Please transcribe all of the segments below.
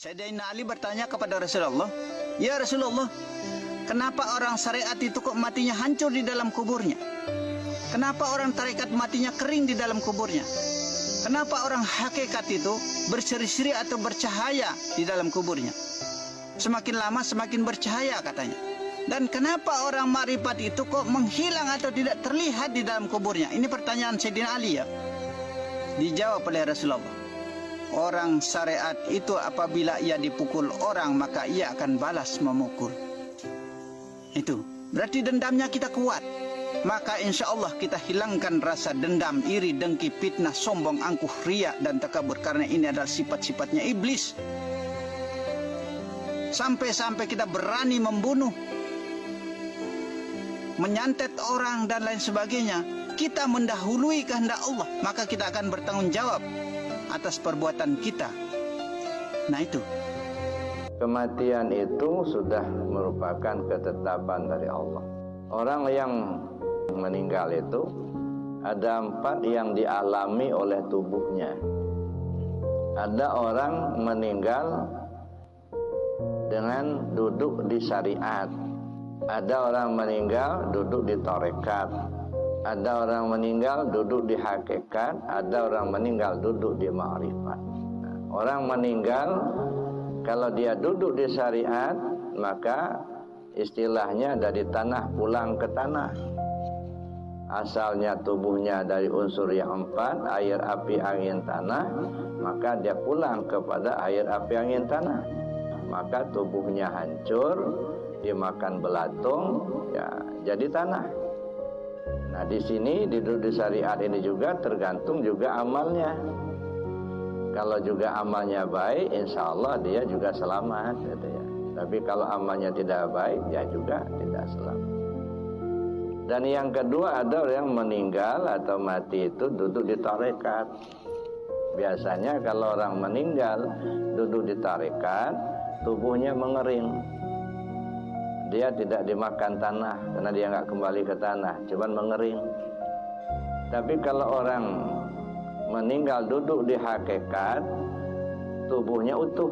Sayyidina Ali bertanya kepada Rasulullah, "Ya Rasulullah, kenapa orang syariat itu kok matinya hancur di dalam kuburnya? Kenapa orang tarekat matinya kering di dalam kuburnya? Kenapa orang hakikat itu berseri-seri atau bercahaya di dalam kuburnya? Semakin lama semakin bercahaya," katanya. "Dan kenapa orang makrifat itu kok menghilang atau tidak terlihat di dalam kuburnya?" Ini pertanyaan Sayyidina Ali ya. Dijawab oleh Rasulullah, "Orang syariat itu apabila ia dipukul orang maka ia akan balas memukul." Itu berarti dendamnya kita kuat. Maka insya Allah kita hilangkan rasa dendam, iri, dengki, fitnah, sombong, angkuh, riya, dan takabur. Karena ini adalah sifat-sifatnya iblis. Sampai-sampai kita berani membunuh, menyantet orang, dan lain sebagainya. Kita mendahului kehendak Allah, maka kita akan bertanggung jawab atas perbuatan kita. Nah itu. Kematian itu sudah merupakan ketetapan dari Allah. Orang yang meninggal itu ada 4 yang dialami oleh tubuhnya. Ada orang meninggal dengan duduk di syariat. Ada orang meninggal duduk di tarekat. Ada orang meninggal duduk di hakikat. Ada orang meninggal duduk di ma'rifat. Orang meninggal kalau dia duduk di syariat, maka istilahnya dari tanah pulang ke tanah. Asalnya tubuhnya dari unsur yang 4, air, api, angin, tanah, maka dia pulang kepada air, api, angin, tanah. Maka tubuhnya hancur, dimakan belatung, ya jadi tanah. Nah di sini di syariat ini juga tergantung juga amalnya. Kalau juga amalnya baik, insya Allah dia juga selamat, gitu ya. Tapi kalau amalnya tidak baik, dia juga tidak selamat. Dan yang kedua, ada orang yang meninggal atau mati itu duduk di tarekat. Biasanya kalau orang meninggal duduk di tarekat, tubuhnya mengering. Dia tidak dimakan tanah karena dia nggak kembali ke tanah, cuman mengering. Tapi kalau orang meninggal duduk di hakikat, tubuhnya utuh.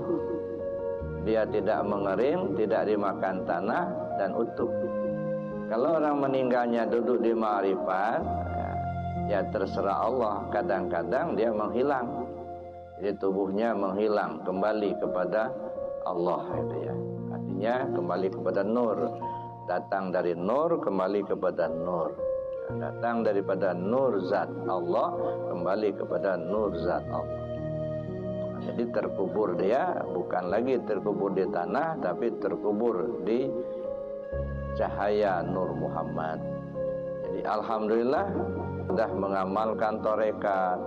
Dia tidak mengering, tidak dimakan tanah, dan utuh. Kalau orang meninggalnya duduk di ma'rifat, ya terserah Allah. Kadang-kadang dia menghilang. Jadi tubuhnya menghilang, kembali kepada Allah, gitu ya. Artinya kembali kepada nur. Datang dari nur, kembali kepada nur. Datang daripada nur zat Allah, kembali kepada nur zat Allah. Jadi terkubur dia bukan lagi terkubur di tanah, tapi terkubur di cahaya Nur Muhammad. Jadi alhamdulillah sudah mengamalkan tarekat,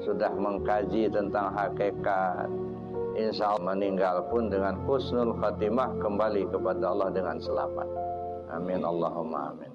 sudah mengkaji tentang hakikat. Insya Allah meninggal pun dengan husnul khatimah, kembali kepada Allah dengan selamat. Amin Allahumma amin.